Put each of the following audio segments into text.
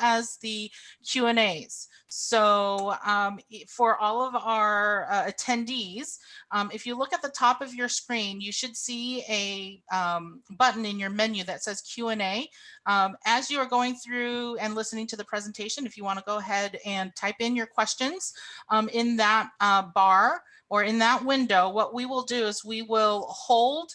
as the Q&As. So for all of our attendees, if you look at the top of your screen, you should see a button in your menu that says Q&A. As you are going through and listening to the presentation, if you want to go ahead and type in your questions in that bar or in that window, what we will do is we will hold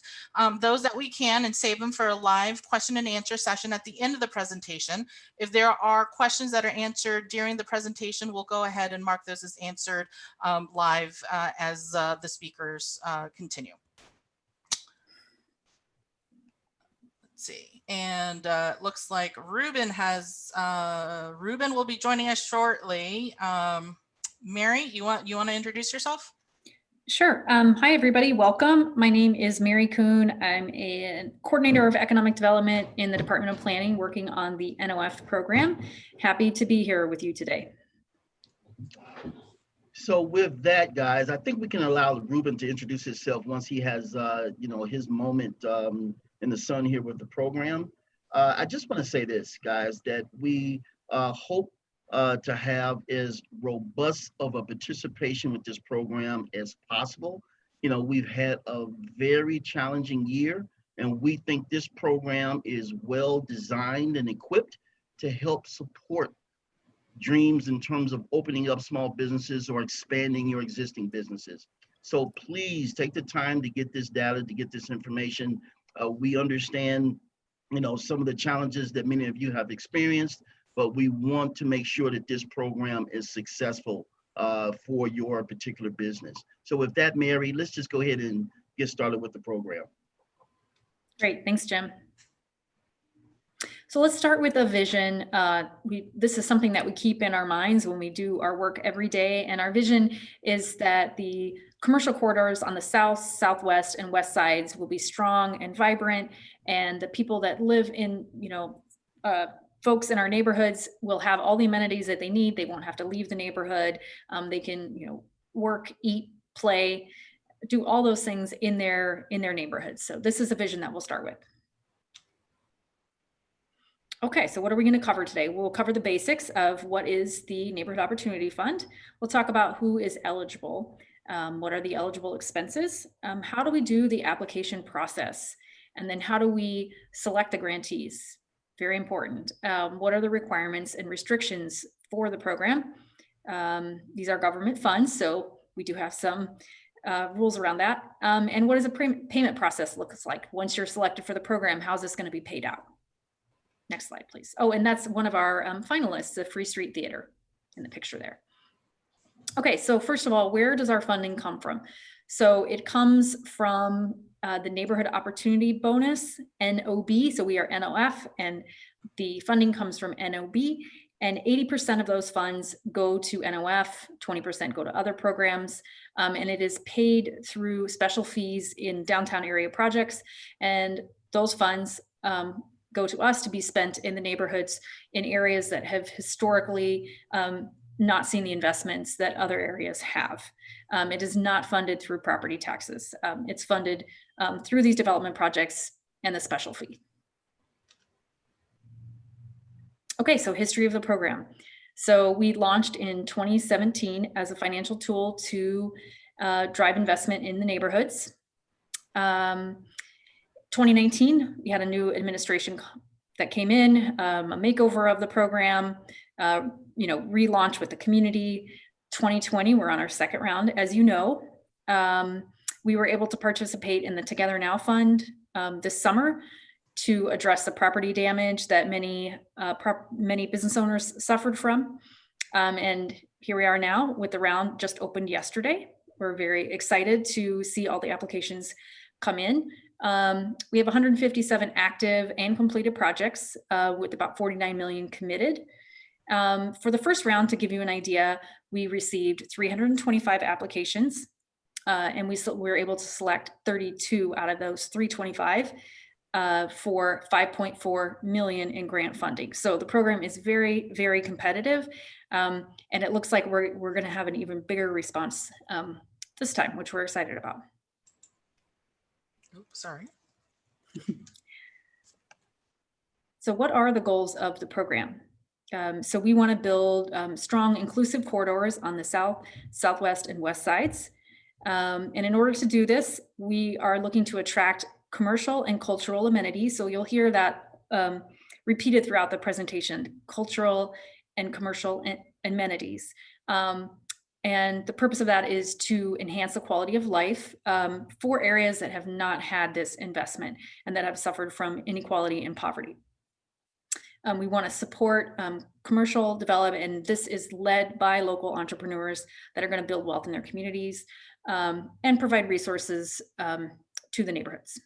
those that we can and save them for a live question and answer session at the end of the presentation. If there are questions that are answered during the presentation, we'll go ahead and mark those as answered live as the speakers continue. Let's see, and looks like Ruben will be joining us shortly. Mary, you want to introduce yourself? Sure. Hi, everybody. Welcome. My name is Mary Kuhn. I'm a coordinator of economic development in the Department of Planning, working on the NOF program. Happy to be here with you today. So with that, guys, I think we can allow Ruben to introduce himself once he has, his moment in the sun here with the program. I just want to say this, guys, that we hope to have as robust of a participation with this program as possible. We've had a very challenging year, and we think this program is well designed and equipped to help support dreams in terms of opening up small businesses or expanding your existing businesses. So please take the time to get this data, to get this information. We understand, some of the challenges that many of you have experienced, but we want to make sure that this program is successful for your particular business. So with that, Mary, let's just go ahead and get started with the program. Great, thanks, Jim. So let's start with a vision. This is something that we keep in our minds when we do our work every day. And our vision is that the commercial corridors on the south, southwest, and west sides will be strong and vibrant. And the people that live in, folks in our neighborhoods will have all the amenities that they need. They won't have to leave the neighborhood. They can, work, eat, play, do all those things in their neighborhoods. So this is a vision that we'll start with. Okay, so what are we going to cover today? We'll cover the basics of what is the Neighborhood Opportunity Fund. We'll talk about who is eligible, what are the eligible expenses, how do we do the application process, and then how do we select the grantees? Very important. What are the requirements and restrictions for the program? These are government funds, so we do have some rules around that. And what does a payment process look like? Once you're selected for the program, how's this going to be paid out? Next slide, please. Oh, and that's one of our finalists, the Free Street Theater in the picture there. Okay, so first of all, where does our funding come from? So it comes from the Neighborhood Opportunity Bonus, NOB. So we are NOF, and the funding comes from NOB. And 80% of those funds go to NOF, 20% go to other programs, and it is paid through special fees in downtown area projects. And those funds go to us to be spent in the neighborhoods in areas that have historically not seen the investments that other areas have. It is not funded through property taxes. It's funded through these development projects and the special fee. Okay, so history of the program. So we launched in 2017 as a financial tool to drive investment in the neighborhoods. 2019, we had a new administration that came in, a makeover of the program, relaunch with the community. 2020, we're on our second round. As you know, we were able to participate in the Together Now Fund this summer to address the property damage that many business owners suffered from. And here we are now with the round just opened yesterday. We're very excited to see all the applications come in. We have 157 active and completed projects with about 49 million committed. For the first round, to give you an idea, we received 325 applications and we were able to select 32 out of those 325 for 5.4 million in grant funding. So the program is very, very competitive. And it looks like we're going to have an even bigger response this time, which we're excited about. Oops, sorry. So what are the goals of the program? So we want to build strong, inclusive corridors on the south, southwest, and west sides. And in order to do this, we are looking to attract commercial and cultural amenities. So you'll hear that repeated throughout the presentation: cultural and commercial amenities. And the purpose of that is to enhance the quality of life for areas that have not had this investment and that have suffered from inequality and poverty. We want to support commercial development, and this is led by local entrepreneurs that are going to build wealth in their communities and provide resources to the neighborhoods.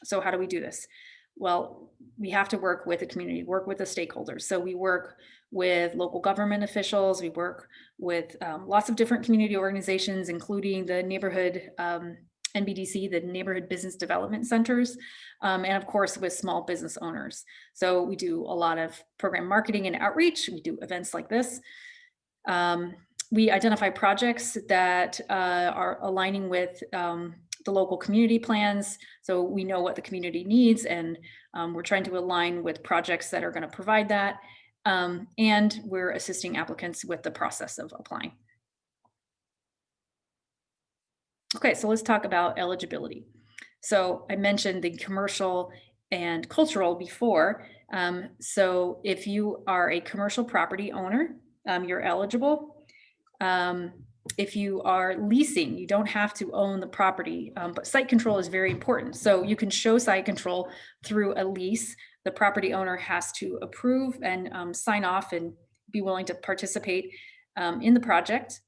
So how do we do this? Well, we have to work with the community, work with the stakeholders. So we work with local government officials, we work with lots of different community organizations, including the neighborhood NBDC, the neighborhood business development centers, and of course with small business owners. So we do a lot of program marketing and outreach. We do events like this. We identify projects that are aligning with the local community plans. So we know what the community needs, and we're trying to align with projects that are going to provide that. And we're assisting applicants with the process of applying. Okay, so let's talk about eligibility. So I mentioned the commercial and cultural before. So if you are a commercial property owner, you're eligible. If you are leasing, you don't have to own the property, but site control is very important. So you can show site control through a lease. The property owner has to approve and sign off and be willing to participate in the project.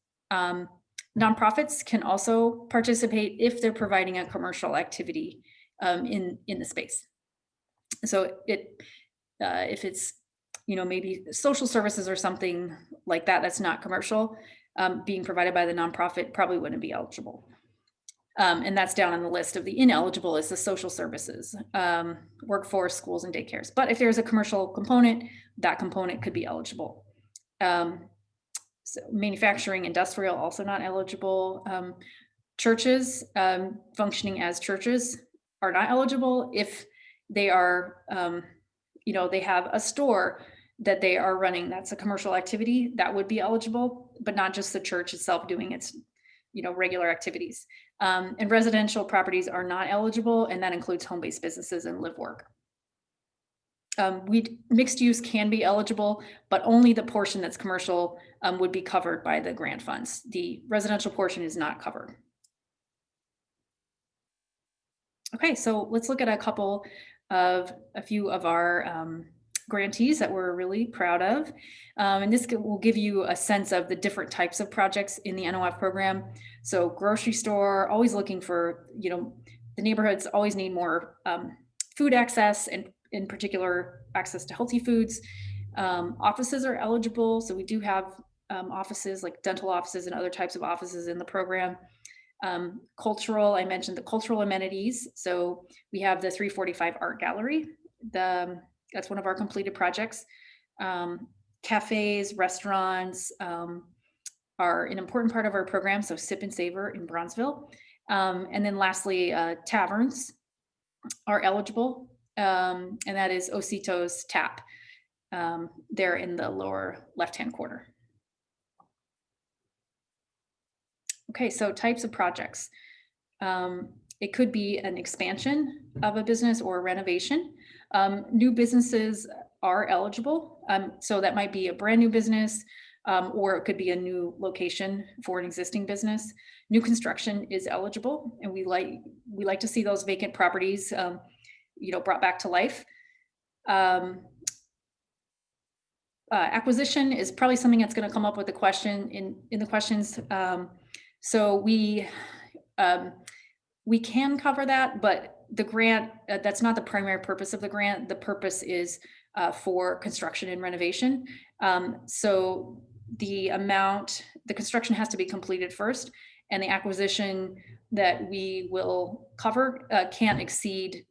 Nonprofits can also participate if they're providing a commercial activity in the space. So if it's, maybe social services or something like that, that's not commercial, being provided by the nonprofit probably wouldn't be eligible. And that's down on the list of the ineligible is the social services, workforce, schools, and daycares. But if there's a commercial component, that component could be eligible. So manufacturing, industrial, also not eligible. Churches functioning as churches are not eligible if they are, they have a store that they are running. That's a commercial activity that would be eligible, but not just the church itself doing its, regular activities. And residential properties are not eligible, and that includes home-based businesses and live work. Mixed use can be eligible, but only the portion that's commercial would be covered by the grant funds. The residential portion is not covered. Okay, so let's look at a few of our grantees that we're really proud of. And this will give you a sense of the different types of projects in the NOF program. So grocery store, always looking for, the neighborhoods always need more food access, and in particular, access to healthy foods. Offices are eligible. So we do have offices like dental offices and other types of offices in the program. Cultural, I mentioned the cultural amenities. So we have the 345 Art Gallery. That's one of our completed projects. Cafes, restaurants are an important part of our program. So Sip and Savor in Bronzeville. And then lastly, taverns are eligible. And that is Osito's Tap. There in the lower left-hand corner. Okay, so types of projects. It could be an expansion of a business or a renovation. New businesses are eligible. So that might be a brand new business, or it could be a new location for an existing business. New construction is eligible, and we like to see those vacant properties, brought back to life. Acquisition is probably something that's going to come up with the question in the questions. So we can cover that, but the grant, that's not the primary purpose of the grant. The purpose is for construction and renovation. So the construction has to be completed first, and the acquisition that we will cover can't exceed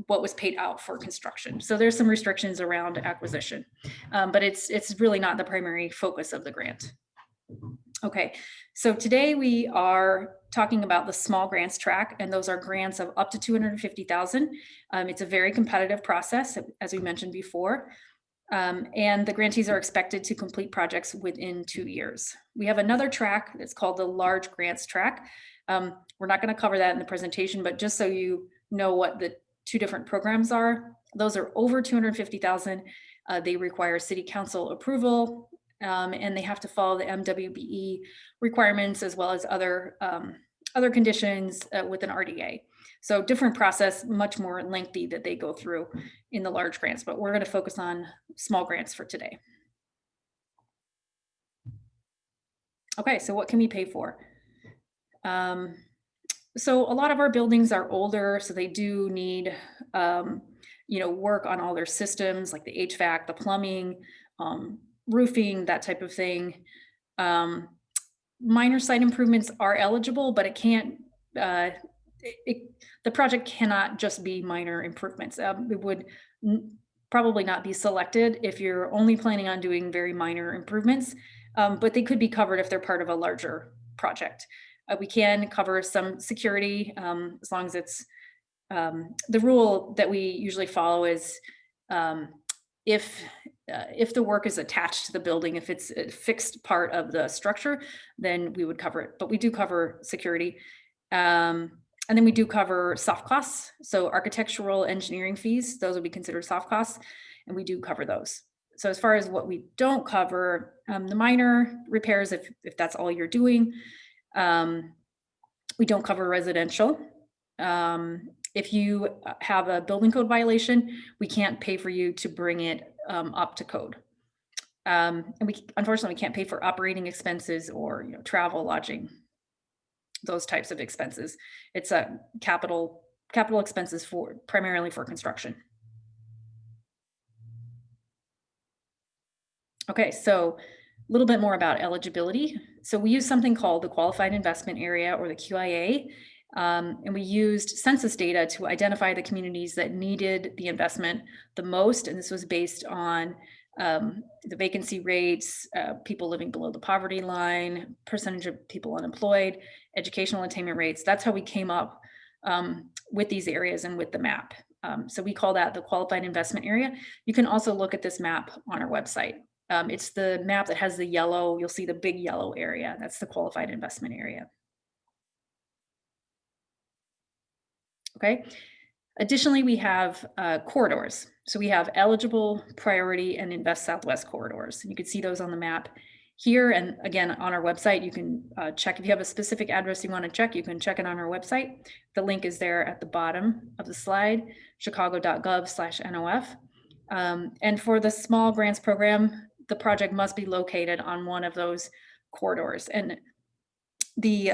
what was paid out for construction. So there's some restrictions around acquisition, but it's really not the primary focus of the grant. Okay, so today we are talking about the small grants track, and those are grants of up to 250,000. It's a very competitive process, as we mentioned before. And the grantees are expected to complete projects within 2 years. We have another track that's called the large grants track. We're not going to cover that in the presentation, but just so you know what the two different programs are, those are over 250,000. They require city council approval, and they have to follow the MWBE requirements as well as other conditions with an RDA. So different process, much more lengthy that they go through in the large grants, but we're going to focus on small grants for today. Okay, so what can we pay for? So a lot of our buildings are older, so they do need work on all their systems like the HVAC, the plumbing, roofing, that type of thing. Minor site improvements are eligible, but it can't, the project cannot just be minor improvements. It would probably not be selected if you're only planning on doing very minor improvements, but they could be covered if they're part of a larger project. We can cover some security as long as it's, the rule that we usually follow is if the work is attached to the building, if it's a fixed part of the structure, then we would cover it. But we do cover security. And then we do cover soft costs. So architectural engineering fees, those would be considered soft costs, and we do cover those. So as far as what we don't cover, the minor repairs, if that's all you're doing, we don't cover residential. If you have a building code violation, we can't pay for you to bring it up to code. And we unfortunately can't pay for operating expenses or travel, lodging, those types of expenses. It's a capital expenses primarily for construction. Okay, so a little bit more about eligibility. So we use something called the Qualified Investment Area, or the QIA, and we used census data to identify the communities that needed the investment the most, and this was based on the vacancy rates, people living below the poverty line, percentage of people unemployed, educational attainment rates. That's how we came up with these areas and with the map. So we call that the Qualified Investment Area. You can also look at this map on our website. It's the map that has the yellow, you'll see the big yellow area. That's the Qualified Investment Area. Okay. Additionally, we have corridors. So we have eligible, priority, and Invest Southwest corridors. And you can see those on the map here. And again, on our website, you can check if you have a specific address you want to check, you can check it on our website. The link is there at the bottom of the slide, chicago.gov/NOF. And for the small grants program, the project must be located on one of those corridors. And the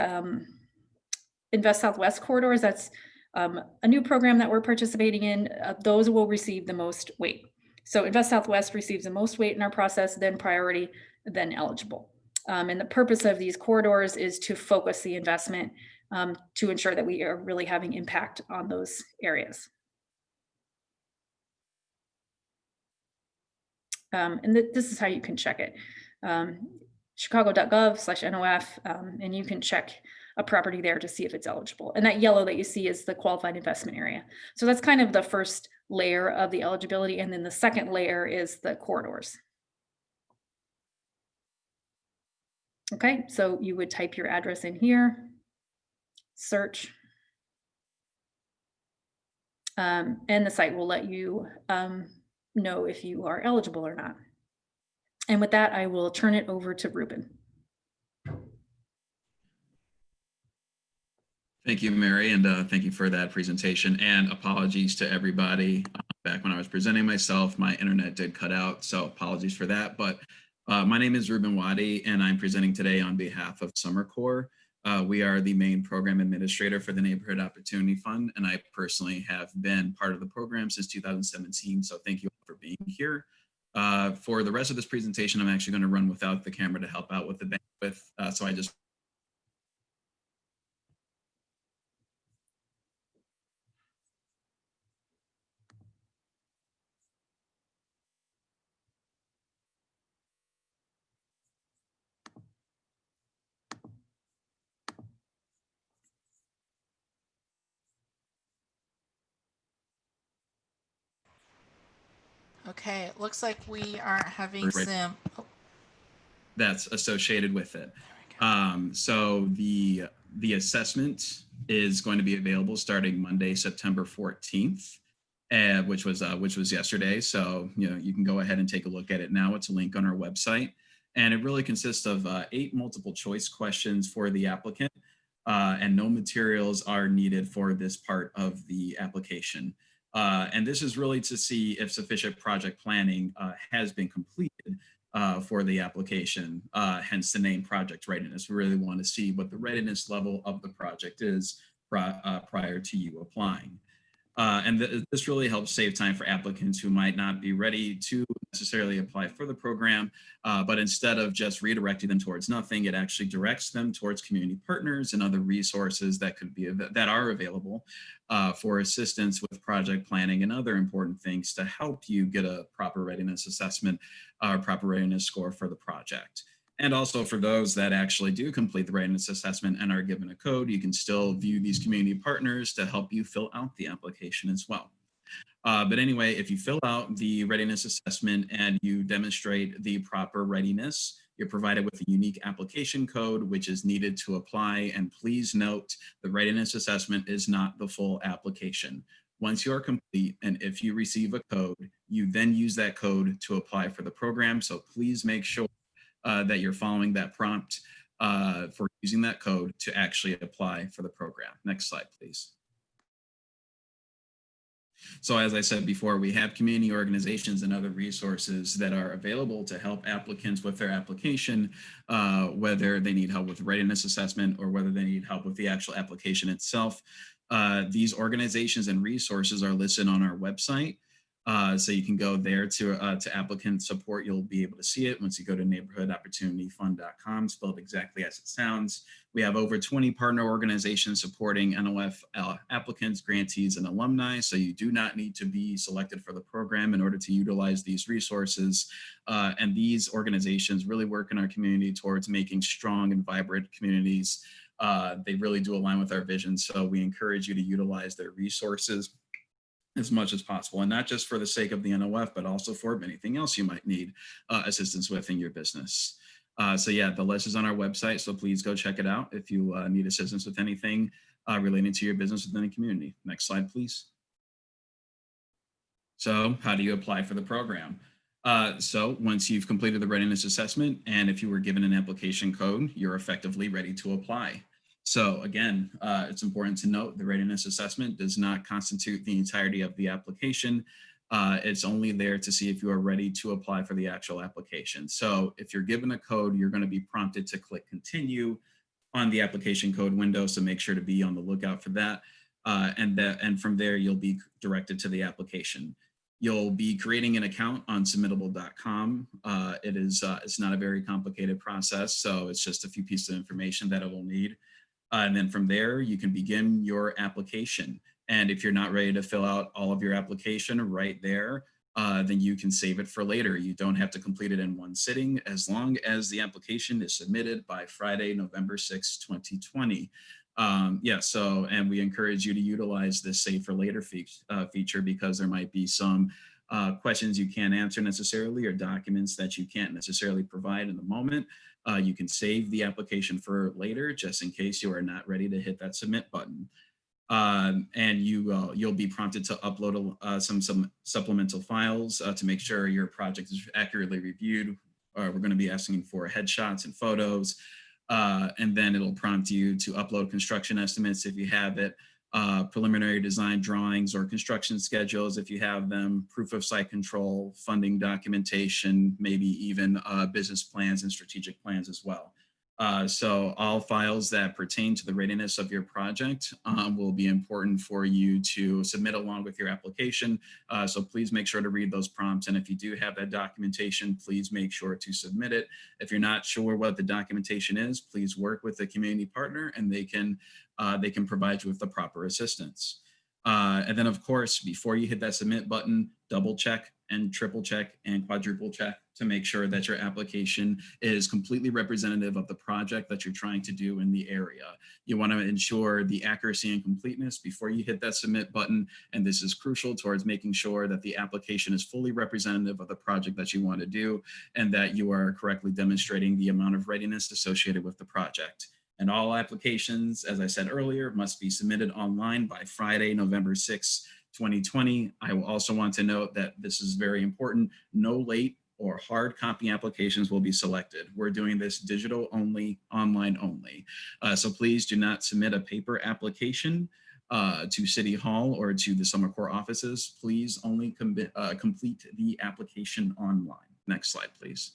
Invest Southwest corridors, that's a new program that we're participating in, those will receive the most weight. So Invest Southwest receives the most weight in our process, then priority, then eligible. And the purpose of these corridors is to focus the investment to ensure that we are really having impact on those areas. And this is how you can check it. chicago.gov/NOF, and you can check a property there to see if it's eligible. And that yellow that you see is the Qualified Investment Area. So that's kind of the first layer of the eligibility. And then the second layer is the corridors. Okay, so you would type your address in here, search, and the site will let you know if you are eligible or not. And with that, I will turn it over to Ruben. Thank you, Mary, and thank you for that presentation, and apologies to everybody. Back when I was presenting myself, my internet did cut out, so apologies for that. But my name is Ruben Wadi, and I'm presenting today on behalf of Summer Corps. We are the main program administrator for the Neighborhood Opportunity Fund, and I personally have been part of the program since 2017, so thank you all for being here. For the rest of this presentation, I'm actually going to run without the camera to help out with the bandwidth, so I just Okay, it looks like we are having Right. some. Oh, That's associated with it. there we go. So the assessment is going to be available starting Monday, September 14th, which was yesterday. So you can go ahead and take a look at it now. It's a link on our website, and it really consists of 8 multiple choice questions for the applicant, and no materials are needed for this part of the application. And this is really to see if sufficient project planning has been completed for the application, hence the name Project Readiness. We really want to see what the readiness level of the project is prior to you applying. This really helps save time for applicants who might not be ready to necessarily apply for the program, but instead of just redirecting them towards nothing, it actually directs them towards community partners and other resources that are available for assistance with project planning and other important things to help you get a proper readiness assessment or proper readiness score for the project. And also for those that actually do complete the readiness assessment and are given a code, you can still view these community partners to help you fill out the application as well. But anyway, if you fill out the readiness assessment and you demonstrate the proper readiness, you're provided with a unique application code, which is needed to apply. And please note, the readiness assessment is not the full application. Once you are complete, and if you receive a code, you then use that code to apply for the program. So please make sure that you're following that prompt for using that code to actually apply for the program. Next slide, please. So as I said before, we have community organizations and other resources that are available to help applicants with their application, whether they need help with readiness assessment or whether they need help with the actual application itself. These organizations and resources are listed on our website. So you can go there to applicant support. You'll be able to see it once you go to neighborhoodopportunityfund.com, spelled exactly as it sounds. We have over 20 partner organizations supporting NOF applicants, grantees, and alumni. So you do not need to be selected for the program in order to utilize these resources. And these organizations really work in our community towards making strong and vibrant communities. They really do align with our vision. So we encourage you to utilize their resources as much as possible, and not just for the sake of the NOF, but also for anything else you might need assistance with in your business. So yeah, the list is on our website, so please go check it out if you need assistance with anything relating to your business within the community. Next slide, please. So how do you apply for the program? So once you've completed the readiness assessment, and if you were given an application code, you're effectively ready to apply. So again, it's important to note the readiness assessment does not constitute the entirety of the application. It's only there to see if you are ready to apply for the actual application. So if you're given a code, you're going to be prompted to click continue on the application code window. So make sure to be on the lookout for that. And from there, you'll be directed to the application. You'll be creating an account on submittable.com. It's not a very complicated process. So it's just a few pieces of information that it will need. And then from there, you can begin your application. And if you're not ready to fill out all of your application right there, then you can save it for later. You don't have to complete it in one sitting as long as the application is submitted by Friday, November 6, 2020. And we encourage you to utilize this save for later feature because there might be some questions you can't answer necessarily or documents that you can't necessarily provide in the moment. You can save the application for later just in case you are not ready to hit that submit button. And you'll be prompted to upload some supplemental files to make sure your project is accurately reviewed. We're going to be asking for headshots and photos. And then it'll prompt you to upload construction estimates if you have it, preliminary design drawings or construction schedules if you have them, proof of site control, funding documentation, maybe even business plans and strategic plans as well. So all files that pertain to the readiness of your project will be important for you to submit along with your application. So please make sure to read those prompts. And if you do have that documentation, please make sure to submit it. If you're not sure what the documentation is, please work with a community partner and they can provide you with the proper assistance. And then of course, before you hit that submit button, double check and triple check and quadruple check to make sure that your application is completely representative of the project that you're trying to do in the area. You want to ensure the accuracy and completeness before you hit that submit button. And this is crucial towards making sure that the application is fully representative of the project that you want to do and that you are correctly demonstrating the amount of readiness associated with the project. And all applications, as I said earlier, must be submitted online by Friday, November 6th, 2020. I will also want to note that this is very important. No late or hard copy applications will be selected. We're doing this digital only, online only. So please do not submit a paper application to City Hall or to the Summer Corps offices. Please only complete the application online. Next slide, please.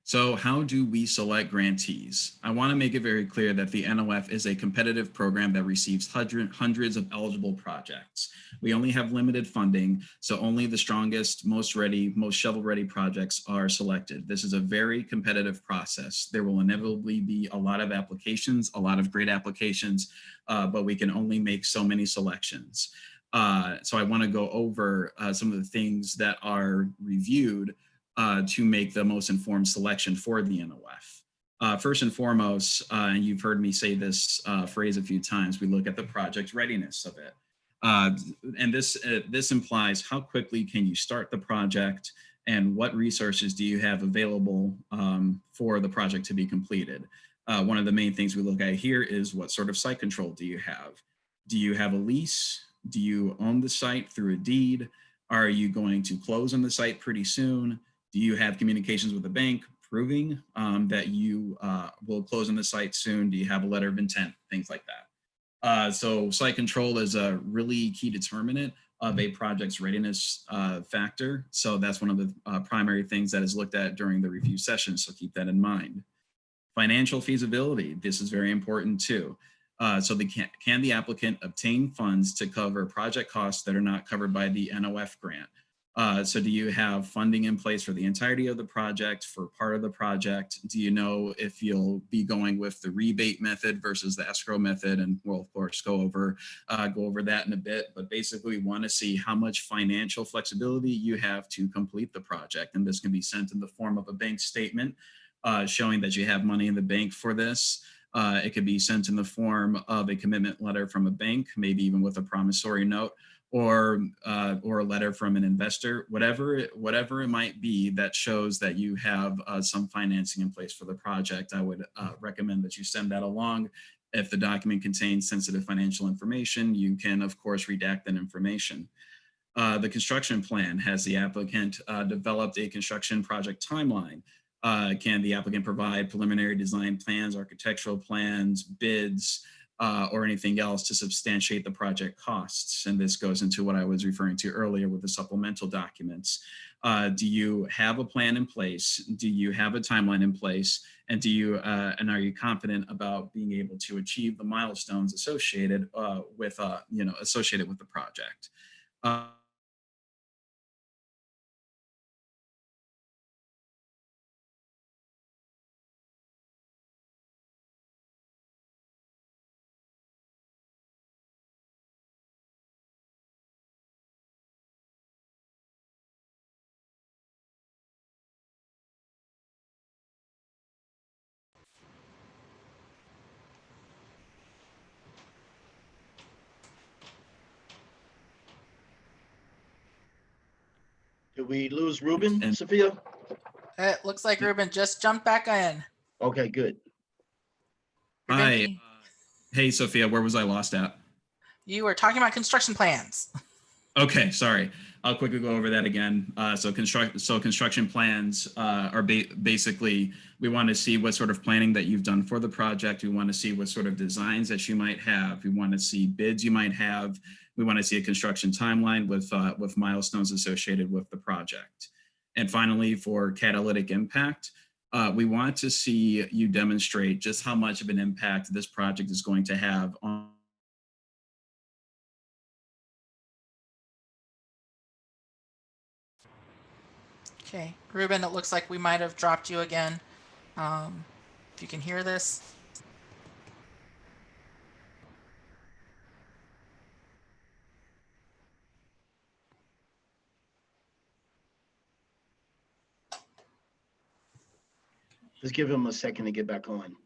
So how do we select grantees? I want to make it very clear that the NOF is a competitive program that receives hundreds of eligible projects. We only have limited funding, so only the strongest, most ready, most shovel-ready projects are selected. This is a very competitive process. There will inevitably be a lot of applications, a lot of great applications, but we can only make so many selections. So I want to go over some of the things that are reviewed to make the most informed selection for the NOF. First and foremost, and you've heard me say this phrase a few times, we look at the project readiness of it. And this implies how quickly can you start the project and what resources do you have available for the project to be completed. One of the main things we look at here is what sort of site control do you have? Do you have a lease? Do you own the site through a deed? Are you going to close on the site pretty soon? Do you have communications with the bank proving that you will close on the site soon? Do you have a letter of intent? Things like that. So site control is a really key determinant of a project's readiness factor. So that's one of the primary things that is looked at during the review session. So keep that in mind. Financial feasibility. This is very important too. So can the applicant obtain funds to cover project costs that are not covered by the NOF grant? So do you have funding in place for the entirety of the project, for part of the project? Do you know if you'll be going with the rebate method versus the escrow method? And we'll of course go over that in a bit, but basically we want to see how much financial flexibility you have to complete the project. And this can be sent in the form of a bank statement showing that you have money in the bank for this. It could be sent in the form of a commitment letter from a bank, maybe even with a promissory note, or a letter from an investor, whatever it might be that shows that you have some financing in place for the project. I would recommend that you send that along. If the document contains sensitive financial information, you can of course redact that information. The construction plan. Has the applicant developed a construction project timeline? Can the applicant provide preliminary design plans, architectural plans, bids, or anything else to substantiate the project costs? And this goes into what I was referring to earlier with the supplemental documents. Do you have a plan in place? Do you have a timeline in place? And are you confident about being able to achieve the milestones associated with the project? Did we lose Ruben, And Sophia? It looks like Ruben just jumped back in. Okay, good. Ruben, hi, hey Sophia, where was I lost at? you were talking about construction plans. Okay, sorry. I'll quickly go over that again. So construction plans are basically, we want to see what sort of planning that you've done for the project. We want to see what sort of designs that you might have. We want to see bids you might have. We want to see a construction timeline with milestones associated with the project. And finally, for catalytic impact, we want to see you demonstrate just how much of an impact this project is going to have on Okay, Ruben, it looks like we might have dropped you again. If you can hear this. Just give him a second to get back on.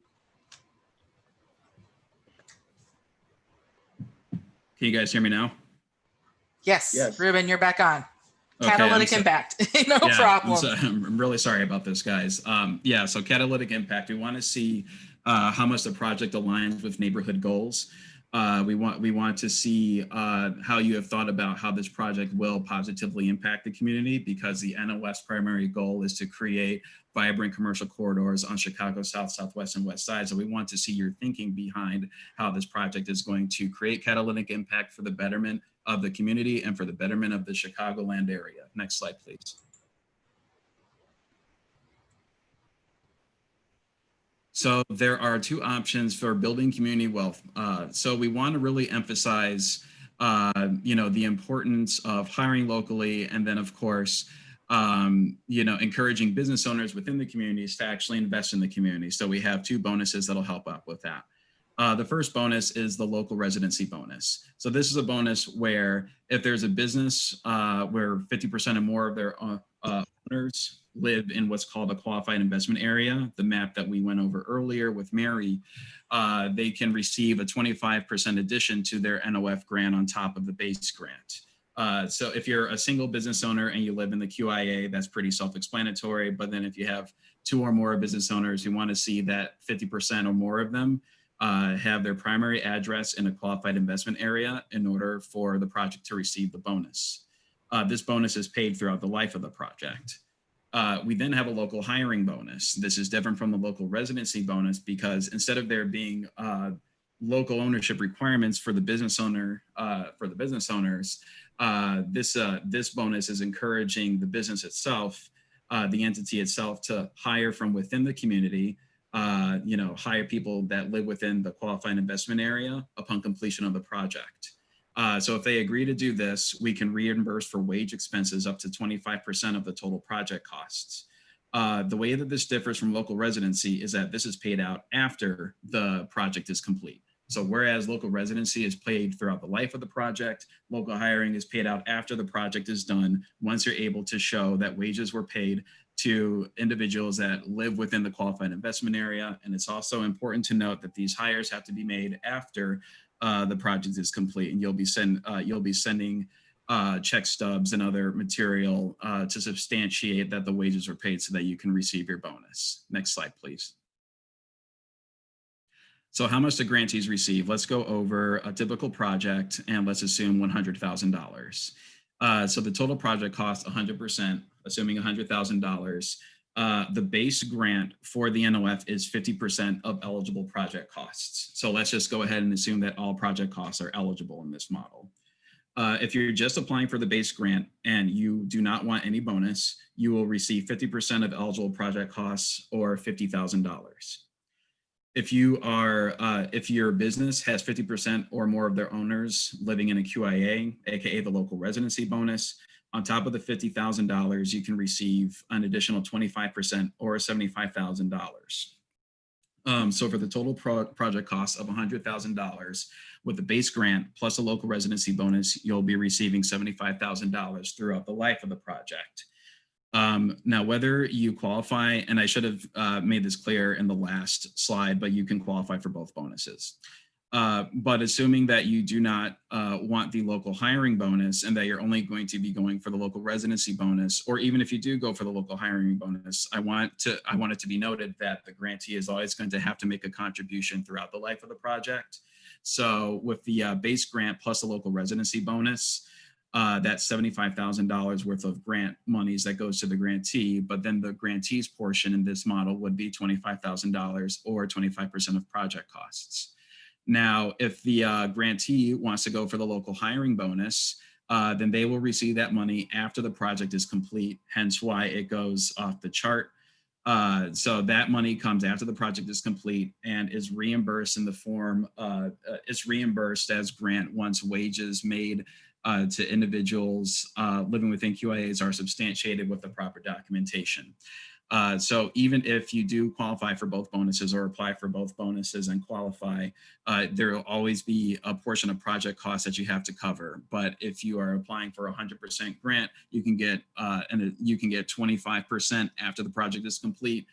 Can you guys hear me now? Yes, Yes. Ruben, you're back on. Okay, Catalytic impact, no problem. I'm really sorry about this, guys. Yeah, so catalytic impact, we want to see how much the project aligns with neighborhood goals. We want to see how you have thought about how this project will positively impact the community, because the NOF's primary goal is to create vibrant commercial corridors on Chicago's south, southwest, and west side. So we want to see your thinking behind how this project is going to create catalytic impact for the betterment of the community and for the betterment of the Chicagoland area. Next slide, please. So there are two options for building community wealth. So we want to really emphasize, the importance of hiring locally, and then of course, encouraging business owners within the communities to actually invest in the community. So we have two bonuses that'll help out with that. The first bonus is the local residency bonus. So this is a bonus where if there's a business where 50% or more of their owners live in what's called a qualified investment area, the map that we went over earlier with Mary, they can receive a 25% addition to their NOF grant on top of the base grant. So if you're a single business owner and you live in the QIA, that's pretty self-explanatory. But then if you have two or more business owners, you want to see that 50% or more of them have their primary address in a qualified investment area in order for the project to receive the bonus. This bonus is paid throughout the life of the project. We then have a local hiring bonus. This is different from the local residency bonus because instead of there being local ownership requirements for the business owner, this bonus is encouraging the business itself, the entity itself, to hire from within the community. Hire people that live within the qualified investment area upon completion of the project. So if they agree to do this, we can reimburse for wage expenses up to 25% of the total project costs. The way that this differs from local residency is that this is paid out after the project is complete. So whereas local residency is paid throughout the life of the project, local hiring is paid out after the project is done, once you're able to show that wages were paid to individuals that live within the qualified investment area. And it's also important to note that these hires have to be made after the project is complete, and you'll be sending check stubs and other material to substantiate that the wages were paid so that you can receive your bonus. Next slide, please. So how much do grantees receive? Let's go over a typical project and let's assume $100,000. So the total project cost 100%, assuming $100,000. The base grant for the NOF is 50% of eligible project costs. So let's just go ahead and assume that all project costs are eligible in this model. If you're just applying for the base grant and you do not want any bonus, you will receive 50% of eligible project costs or $50,000. If your business has 50% or more of their owners living in a QIA, aka the local residency bonus, on top of the $50,000, you can receive an additional 25% or $75,000. So for the total project cost of $100,000 with the base grant plus a local residency bonus, you'll be receiving $75,000 throughout the life of the project. Now, whether you qualify, and I should have made this clear in the last slide, but you can qualify for both bonuses. But assuming that you do not want the local hiring bonus and that you're only going to be going for the local residency bonus, or even if you do go for the local hiring bonus, I want it to be noted that the grantee is always going to have to make a contribution throughout the life of the project. So with the base grant plus the local residency bonus, that's $75,000 worth of grant monies that goes to the grantee, but then the grantee's portion in this model would be $25,000 or 25% of project costs. Now, if the grantee wants to go for the local hiring bonus, then they will receive that money after the project is complete, hence why it goes off the chart. So that money comes after the project is complete and is reimbursed in the form, is reimbursed as grant once wages made to individuals living within QIAs are substantiated with the proper documentation. So even if you do qualify for both bonuses or apply for both bonuses and qualify, there will always be a portion of project costs that you have to cover. But if you are applying for 100% grant, you can get 25% after the project is complete,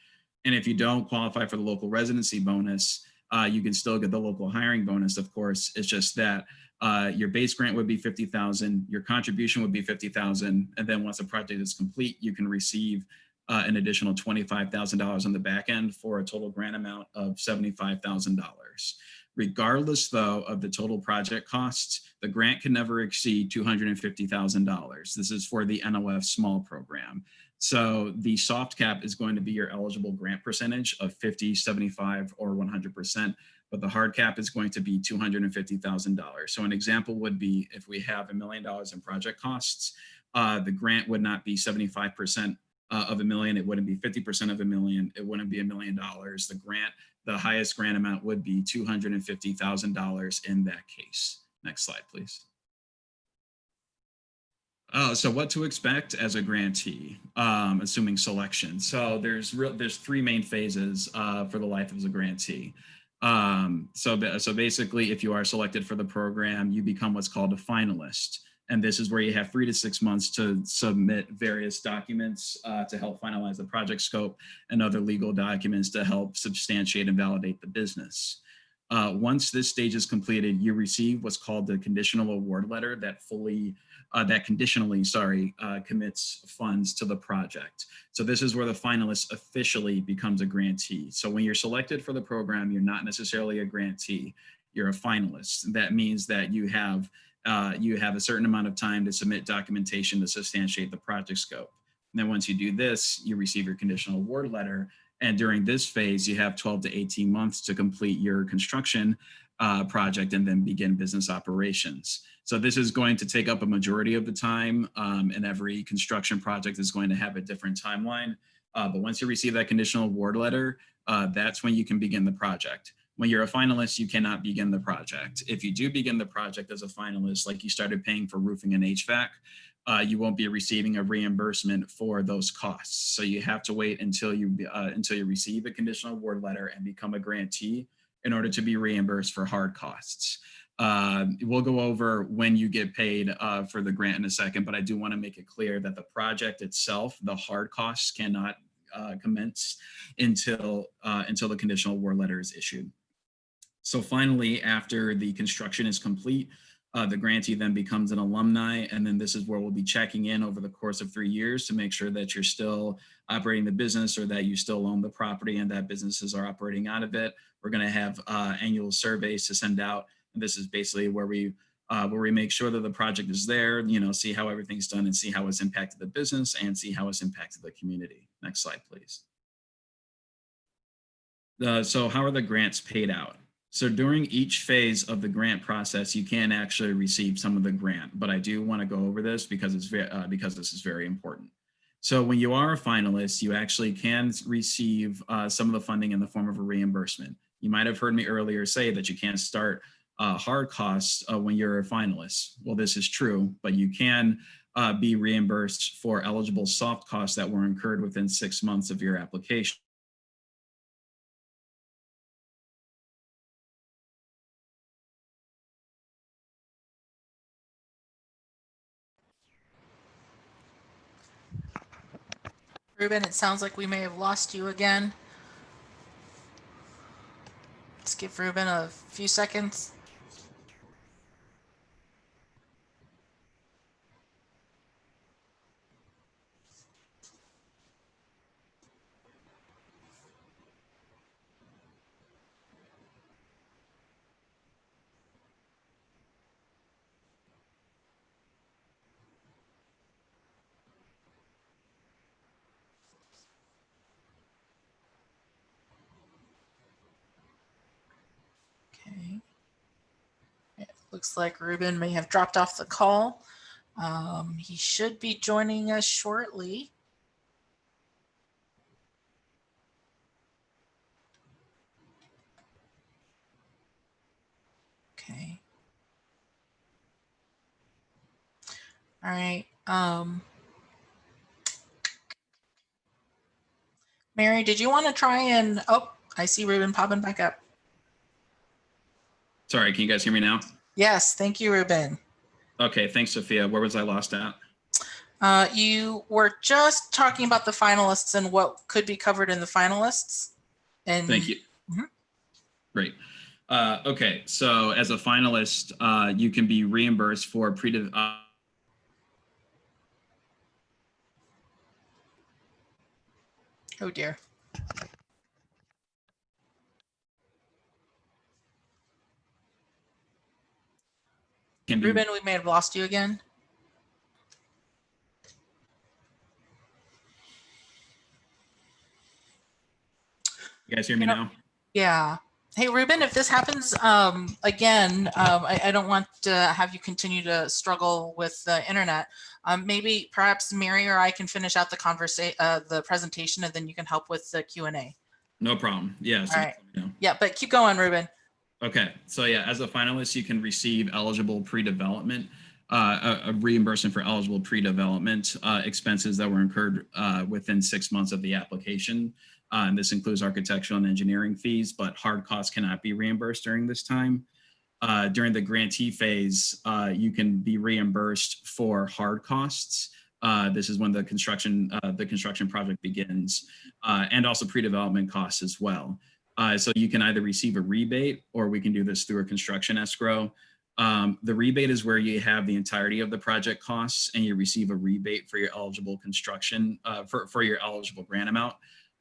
And if you don't qualify for the local residency bonus, you can still get the local hiring bonus, of course. It's just that your base grant would be $50,000, your contribution would be $50,000, and then once the project is complete, you can receive an additional $25,000 on the back end for a total grant amount of $75,000. Regardless, though, of the total project costs, the grant can never exceed $250,000. This is for the NOF small program. So the soft cap is going to be your eligible grant percentage of 50, 75, or 100%, but the hard cap is going to be $250,000. So an example would be if we have $1 million in project costs, the grant would not be 75% of $1 million. It wouldn't be 50% of $1 million. It wouldn't be $1 million. The grant, the highest grant amount would be $250,000 in that case. Next slide, please. So what to expect as a grantee, assuming selection. So there's three main phases for the life as a grantee. So basically, if you are selected for the program, you become what's called a finalist. And this is where you have 3 to 6 months to submit various documents to help finalize the project scope and other legal documents to help substantiate and validate the business. Once this stage is completed, you receive what's called the conditional award letter that conditionally commits funds to the project. So this is where the finalist officially becomes a grantee. So when you're selected for the program, you're not necessarily a grantee, you're a finalist. That means that you have a certain amount of time to submit documentation to substantiate the project scope. And then once you do this, you receive your conditional award letter. And during this phase, you have 12 to 18 months to complete your construction project and then begin business operations. So this is going to take up a majority of the time, and every construction project is going to have a different timeline. But once you receive that conditional award letter, that's when you can begin the project. When you're a finalist, you cannot begin the project. If you do begin the project as a finalist, like you started paying for roofing and HVAC, you won't be receiving a reimbursement for those costs. So you have to wait until you receive a conditional award letter and become a grantee in order to be reimbursed for hard costs. We'll go over when you get paid for the grant in a second, but I do want to make it clear that the project itself, the hard costs cannot commence until the conditional award letter is issued. So finally, after the construction is complete, the grantee then becomes an alumni, and then this is where we'll be checking in over the course of 3 years to make sure that you're still operating the business or that you still own the property and that businesses are operating out of it. We're going to have annual surveys to send out, and this is basically where we make sure that the project is there, see how everything's done and see how it's impacted the business and see how it's impacted the community. Next slide, please. So how are the grants paid out? So during each phase of the grant process, you can actually receive some of the grant, but I do want to go over this because this is very important. So when you are a finalist, you actually can receive some of the funding in the form of a reimbursement. You might have heard me earlier say that you can't start hard costs when you're a finalist. Well, this is true, but you can be reimbursed for eligible soft costs that were incurred within 6 months of your application. Ruben, it sounds like we may have lost you again. Let's give Ruben a few seconds. Okay. It looks like Ruben may have dropped off the call. He should be joining us shortly. Okay. All right. Mary, did you want to try and, oh, I see Ruben popping back up. Sorry, can you guys hear me now? Yes, thank you, Ruben. Okay, thanks, Sophia. Where was I lost at? You were just talking about the finalists and what could be covered in the finalists. And Thank you. Mhm. Great. Okay, so as a finalist, you can be reimbursed for Oh dear. Ruben, we may have lost you again. You guys hear me now? Yeah. Hey, Ruben, if this happens again, I don't want to have you continue to struggle with the internet. Maybe perhaps Mary or I can finish out the presentation, and then you can help with the Q&A. No problem. Yeah. So All right. Yeah, but keep going, Ruben. Okay. So yeah, as a finalist, you can receive eligible pre-development, a reimbursement for eligible pre-development expenses that were incurred within 6 months of the application. And this includes architectural and engineering fees, but hard costs cannot be reimbursed during this time. During the grantee phase, you can be reimbursed for hard costs. This is when the construction project begins, and also pre-development costs as well. So you can either receive a rebate, or we can do this through a construction escrow. The rebate is where you have the entirety of the project costs and you receive a rebate for your eligible construction, for your eligible grant amount.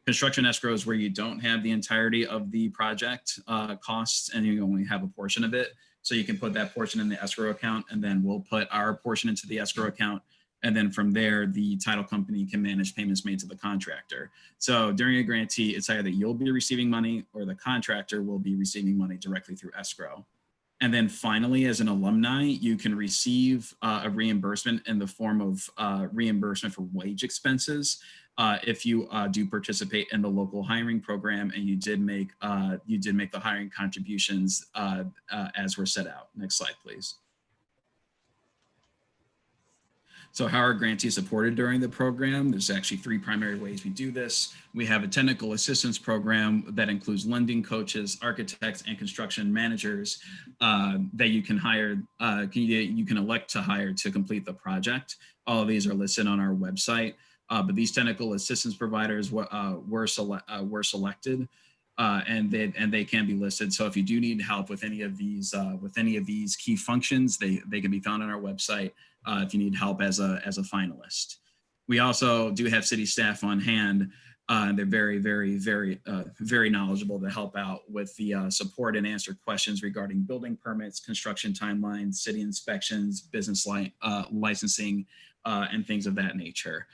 Construction escrow is where you don't have the entirety of the project costs and you only have a portion of it. So you can put that portion in the escrow account, and then we'll put our portion into the escrow account. And then from there, the title company can manage payments made to the contractor. So during a grantee, it's either you'll be receiving money or the contractor will be receiving money directly through escrow. And then finally, as an alumni, you can receive a reimbursement in the form of reimbursement for wage expenses if you do participate in the local hiring program and you did make the hiring contributions as were set out. Next slide, please. So how are grantees supported during the program? There's actually 3 primary ways we do this. We have a technical assistance program that includes lending coaches, architects, and construction managers that you can hire, you can elect to hire to complete the project. All of these are listed on our website, but these technical assistance providers were selected. And they can be listed. So if you do need help with any of these key functions, they can be found on our website if you need help as a finalist. We also do have city staff on hand. They're very knowledgeable to help out with the support and answer questions regarding building permits, construction timelines, city inspections, business licensing, and things of that nature.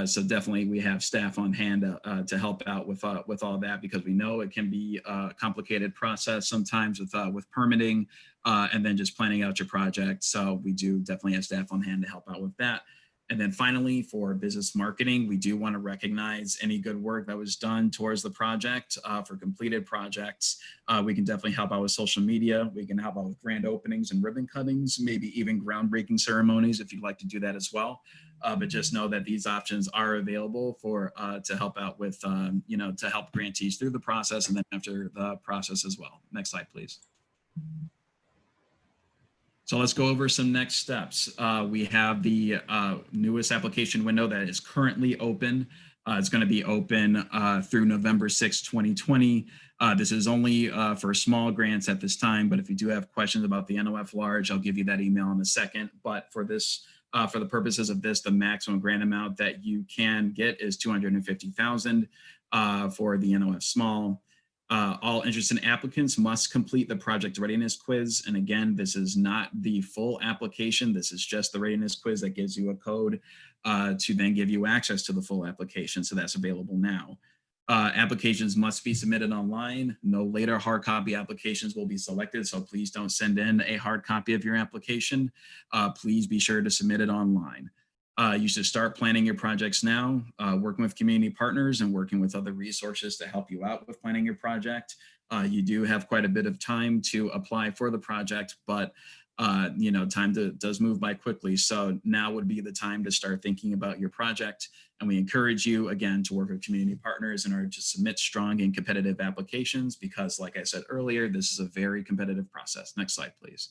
So definitely we have staff on hand to help out with all that, because we know it can be a complicated process sometimes with permitting and then just planning out your project. So we do definitely have staff on hand to help out with that. And then finally, for business marketing, we do want to recognize any good work that was done towards the project. For completed projects, we can definitely help out with social media. We can help out with grand openings and ribbon cuttings, maybe even groundbreaking ceremonies if you'd like to do that as well. But just know that these options are available for to help out with, to help grantees through the process and then after the process as well. Next slide, please. So let's go over some next steps. We have the newest application window that is currently open. It's going to be open through November 6, 2020. This is only for small grants at this time, but if you do have questions about the NOF large, I'll give you that email in a second. But for this, for the purposes of this, the maximum grant amount that you can get is $250,000 for the NOF small. All interested applicants must complete the project readiness quiz. And again, this is not the full application. This is just the readiness quiz that gives you a code to then give you access to the full application. So that's available now. Applications must be submitted online. No later hard copy applications will be selected. So please don't send in a hard copy of your application. Please be sure to submit it online. You should start planning your projects now, working with community partners and working with other resources to help you out with planning your project. You do have quite a bit of time to apply for the project, but time does move by quickly. So now would be the time to start thinking about your project. And we encourage you, again, to work with community partners in order to submit strong and competitive applications, because like I said earlier, this is a very competitive process. Next slide, please.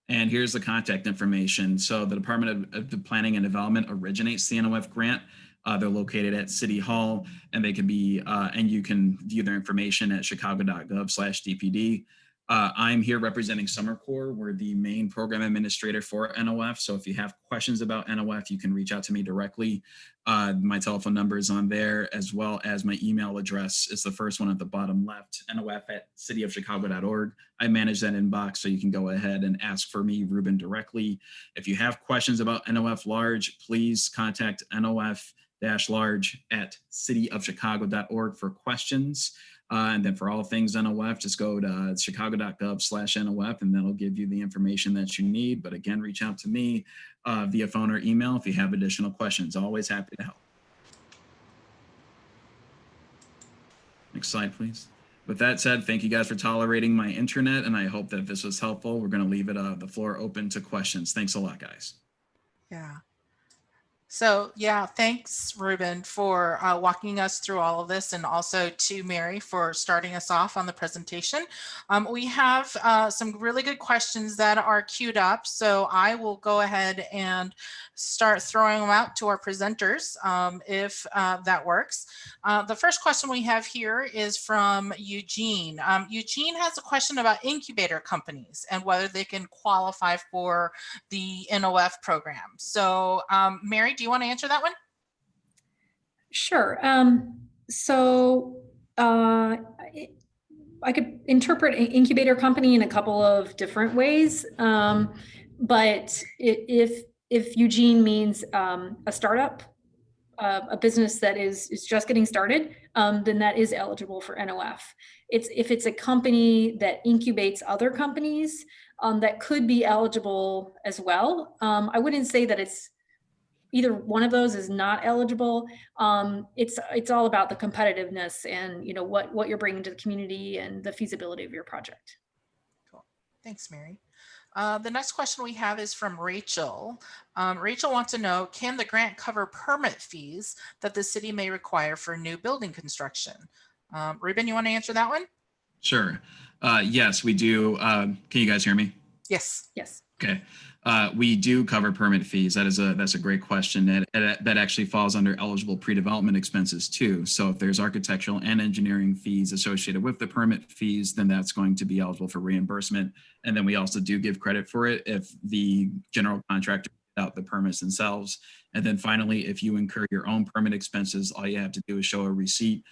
And here's the contact information. So the Department of Planning and Development originates the NOF grant. They're located at City Hall, and they can be, and you can view their information at chicago.gov/DPD. I'm here representing Summer Corps. We're the main program administrator for NOF. So if you have questions about NOF, you can reach out to me directly. My telephone number is on there, as well as my email address is the first one at the bottom left, nof@cityofchicago.org. I manage that inbox, so you can go ahead and ask for me, Ruben, directly. If you have questions about NOF Large, please contact NOF-Large@cityofchicago.org for questions. And then for all things NOF, just go to chicago.gov/NOF, and that'll give you the information that you need. But again, reach out to me via phone or email if you have additional questions. Always happy to help. Next slide, please. With that said, thank you guys for tolerating my internet, and I hope that this was helpful. We're going to leave it the floor open to questions. Thanks a lot, guys. Yeah. So yeah, thanks, Ruben, for walking us through all of this, and also to Mary for starting us off on the presentation. We have some really good questions that are queued up, so I will go ahead and start throwing them out to our presenters if that works. The first question we have here is from Eugene. Eugene has a question about incubator companies and whether they can qualify for the NOF program. So Mary, do you want to answer that one? Sure. I could interpret an incubator company in a couple of different ways. But if Eugene means a startup, a business that is just getting started, then that is eligible for NOF. If it's a company that incubates other companies, that could be eligible as well. I wouldn't say that it's either one of those is not eligible. It's all about the competitiveness and what you're bringing to the community and the feasibility of your project. Cool. Thanks, Mary. The next question we have is from Rachel. Rachel wants to know, can the grant cover permit fees that the city may require for new building construction? Ruben, you want to answer that one? Sure. Yes, we do. Can you guys hear me? Yes. Yes. Okay. We do cover permit fees. That's a great question. That actually falls under eligible pre-development expenses too. So if there's architectural and engineering fees associated with the permit fees, then that's going to be eligible for reimbursement. And then we also do give credit for it if the general contractor out the permits themselves. And then finally, if you incur your own permit expenses, all you have to do is show a receipt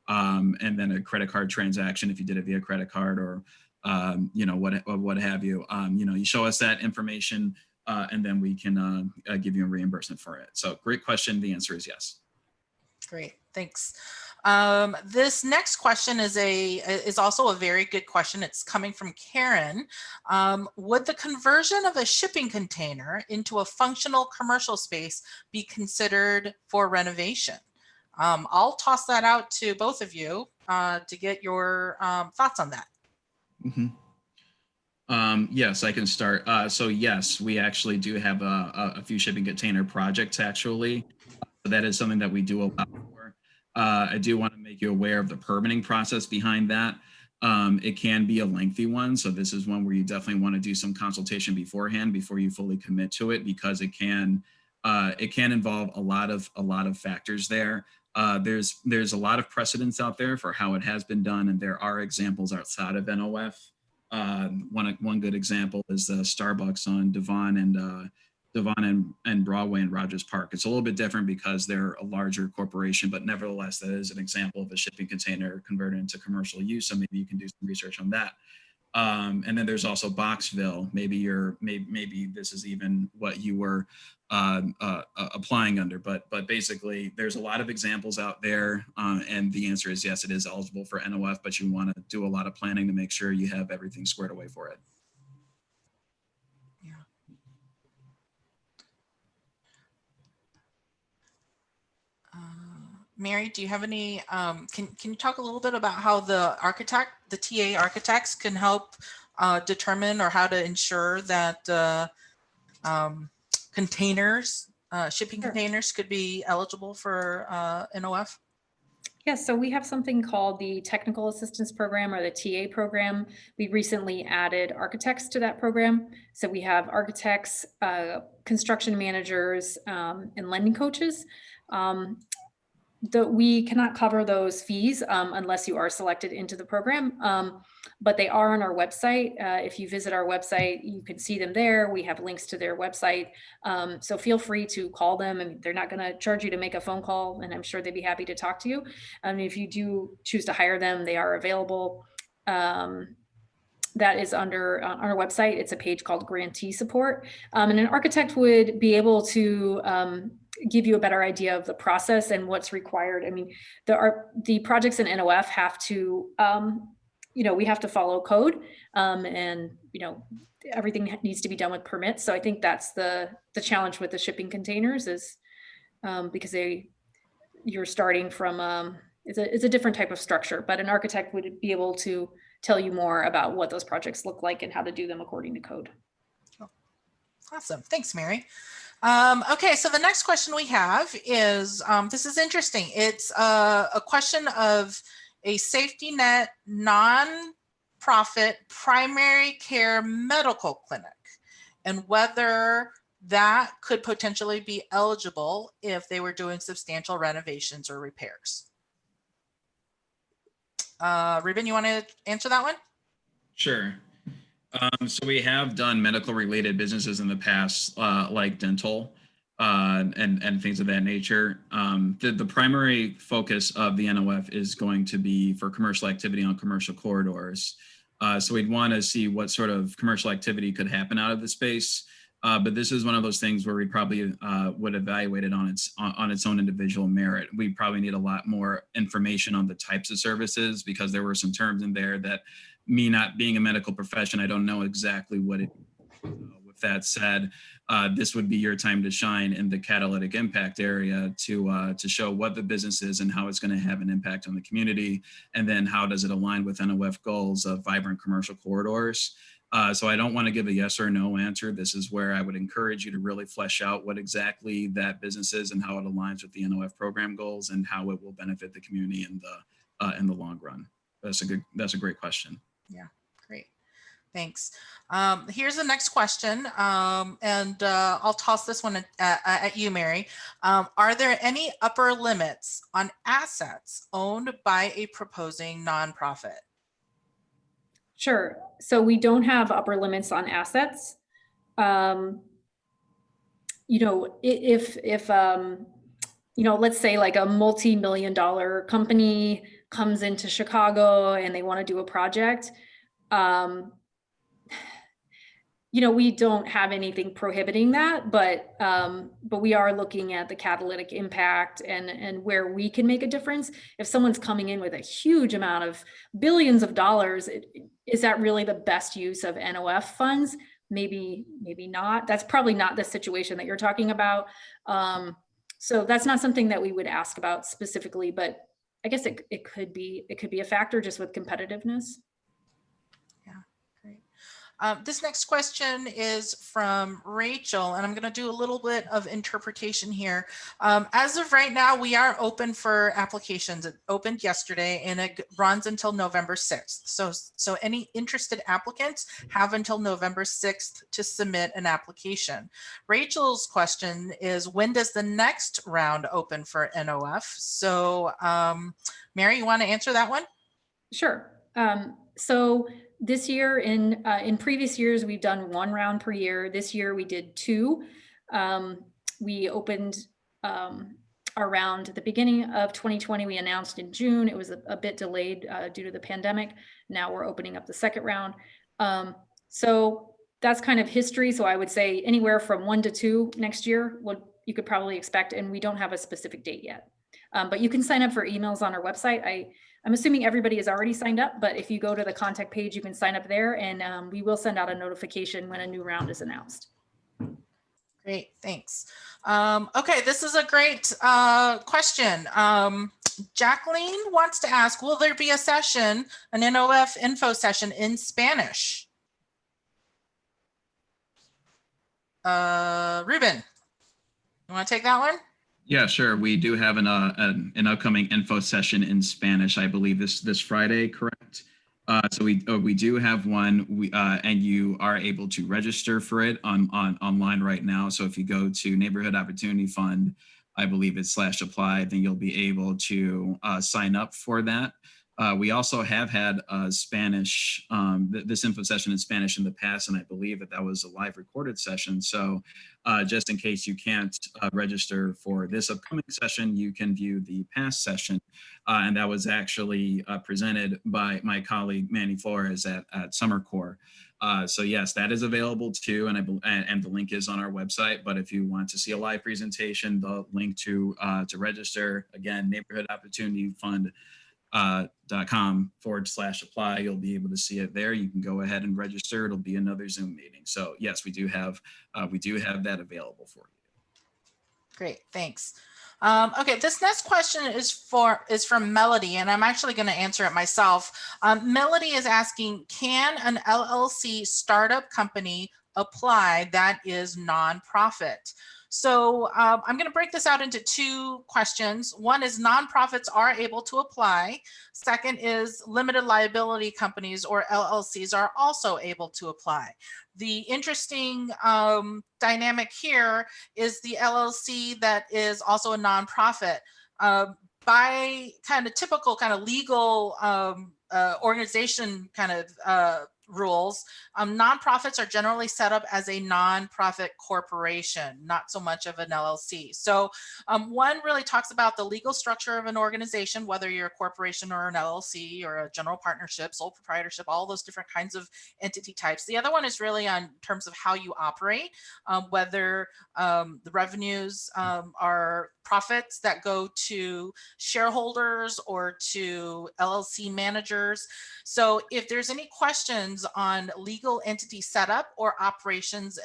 and then a credit card transaction if you did it via credit card or what have you. You show us that information and then we can give you a reimbursement for it. So great question. The answer is yes. Great, thanks. This next question is also a very good question. It's coming from Karen. Would the conversion of a shipping container into a functional commercial space be considered for renovation? I'll toss that out to both of you to get your thoughts on that. Mm-hmm. Yes, I can start. So yes, we actually do have a few shipping container projects actually. That is something that we do allow for. I do want to make you aware of the permitting process behind that. It can be a lengthy one. So this is one where you definitely want to do some consultation beforehand before you fully commit to it, because it can involve a lot of factors there. There's a lot of precedents out there for how it has been done, and there are examples outside of NOF. One good example is the Starbucks on Devon and Broadway in Rogers Park. It's a little bit different because they're a larger corporation, but nevertheless, that is an example of a shipping container converted into commercial use. So maybe you can do some research on that. And then there's also Boxville. Maybe this is even what you were applying under, but basically there's a lot of examples out there. And the answer is yes, it is eligible for NOF, but you want to do a lot of planning to make sure you have everything squared away for it. Yeah. Mary, do you have any, can you talk a little bit about how the TA architects can help determine or how to ensure that containers, shipping Sure. containers could be eligible for NOF? Yeah, so we have something called the Technical Assistance Program, or the TA program. We recently added architects to that program. So we have architects, construction managers, and lending coaches. We cannot cover those fees unless you are selected into the program, but they are on our website. If you visit our website, you can see them there. We have links to their website. So feel free to call them, and they're not going to charge you to make a phone call, and I'm sure they'd be happy to talk to you. If you do choose to hire them, they are available. That is under on our website. It's a page called Grantee Support. And an architect would be able to give you a better idea of the process and what's required. I mean, the projects in NOF have to, we have to follow code, and everything needs to be done with permits. So I think that's the challenge with the shipping containers is because you're starting from it's a different type of structure, but an architect would be able to tell you more about what those projects look like and how to do them according to code. Awesome. Thanks, Mary. Okay, so the next question we have is, this is interesting. It's a question of a safety net non-profit primary care medical clinic and whether that could potentially be eligible if they were doing substantial renovations or repairs. Ruben, you want to answer that one? Sure. So we have done medical related businesses in the past, like dental and things of that nature. The primary focus of the NOF is going to be for commercial activity on commercial corridors. So we'd want to see what sort of commercial activity could happen out of the space. But this is one of those things where we probably would evaluate it on its own individual merit. We probably need a lot more information on the types of services because there were some terms in there that me not being a medical profession, I don't know exactly what it is. With that said, this would be your time to shine in the catalytic impact area to show what the business is and how it's going to have an impact on the community. And then how does it align with NOF goals of vibrant commercial corridors? So I don't want to give a yes or no answer. This is where I would encourage you to really flesh out what exactly that business is and how it aligns with the NOF program goals and how it will benefit the community in the long run. That's a great question. Yeah, great. Thanks. Here's the next question, and I'll toss this one at you, Mary. Are there any upper limits on assets owned by a proposing nonprofit? Sure. So we don't have upper limits on assets. If let's say like a multi-million-dollar company comes into Chicago and they want to do a project, we don't have anything prohibiting that, but we are looking at the catalytic impact and where we can make a difference. If someone's coming in with a huge amount of billions of dollars, is that really the best use of NOF funds? Maybe not. That's probably not the situation that you're talking about. So that's not something that we would ask about specifically, but I guess it could be a factor just with competitiveness. This next question is from Rachel, and I'm going to do a little bit of interpretation here. As of right now, we are open for applications. It opened yesterday and it runs until November 6th. So any interested applicants have until November 6th to submit an application. Rachel's question is, when does the next round open for NOF? So Mary, you want to answer that one? Sure. So this year, in previous years, we've done one round per year. This year we did two. We opened our round at the beginning of 2020. We announced in June. It was a bit delayed due to the pandemic. Now we're opening up the second round. So that's kind of history. So I would say anywhere from 1 to 2 next year, what you could probably expect. And we don't have a specific date yet. But you can sign up for emails on our website. I'm assuming everybody is already signed up, but if you go to the contact page, you can sign up there, and we will send out a notification when a new round is announced. Great, thanks. Okay, this is a great question. Jacqueline wants to ask, will there be a session, an NOF info session in Spanish? Ruben, you want to take that one? Yeah, sure. We do have an upcoming info session in Spanish, I believe this Friday, correct? So we do have one. And you are able to register for it on online right now. So if you go to Neighborhood Opportunity Fund, I believe it's /apply, then you'll be able to sign up for that. We also have had Spanish, this info session in Spanish in the past, and I believe that was a live recorded session. So just in case you can't register for this upcoming session, you can view the past session. And that was actually presented by my colleague Manny Flores at Summer Corps. So yes, that is available too, and the link is on our website. But if you want to see a live presentation, the link to register, again, Neighborhood Opportunity Fund .com/apply. You'll be able to see it there. You can go ahead and register. It'll be another Zoom meeting. So yes, we do have that available for you. Great, thanks. Okay, this next question is from Melody, and I'm actually going to answer it myself. Melody is asking, can an LLC startup company apply that is nonprofit? So I'm going to break this out into two questions. One is nonprofits are able to apply. Second is limited liability companies or LLCs are also able to apply. The interesting dynamic here is the LLC that is also a nonprofit. By kind of typical kind of legal organization kind of rules, nonprofits are generally set up as a nonprofit corporation, not so much of an LLC. So one really talks about the legal structure of an organization, whether you're a corporation or an LLC or a general partnership, sole proprietorship, all those different kinds of entity types. The other one is really on terms of how you operate, whether the revenues are profits that go to shareholders or to LLC managers. So if there's any questions on legal entity setup or operations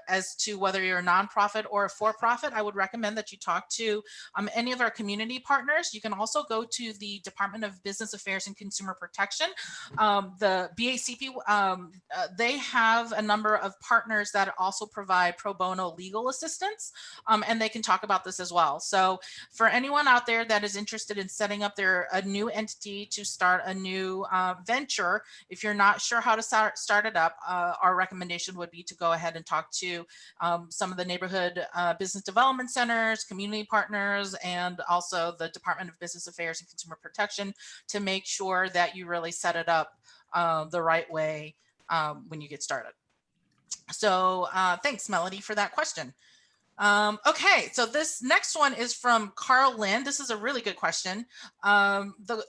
as to whether you're a nonprofit or a for-profit, I would recommend that you talk to any of our community partners. You can also go to the Department of Business Affairs and Consumer Protection. The BACP, they have a number of partners that also provide pro bono legal assistance, and they can talk about this as well. So for anyone out there that is interested in setting up a new entity to start a new venture, if you're not sure how to start it up, our recommendation would be to go ahead and talk to some of the neighborhood business development centers, community partners, and also the Department of Business Affairs and Consumer Protection to make sure that you really set it up the right way when you get started. So thanks, Melody, for that question. Okay, so this next one is from Carl Lynn. This is a really good question. The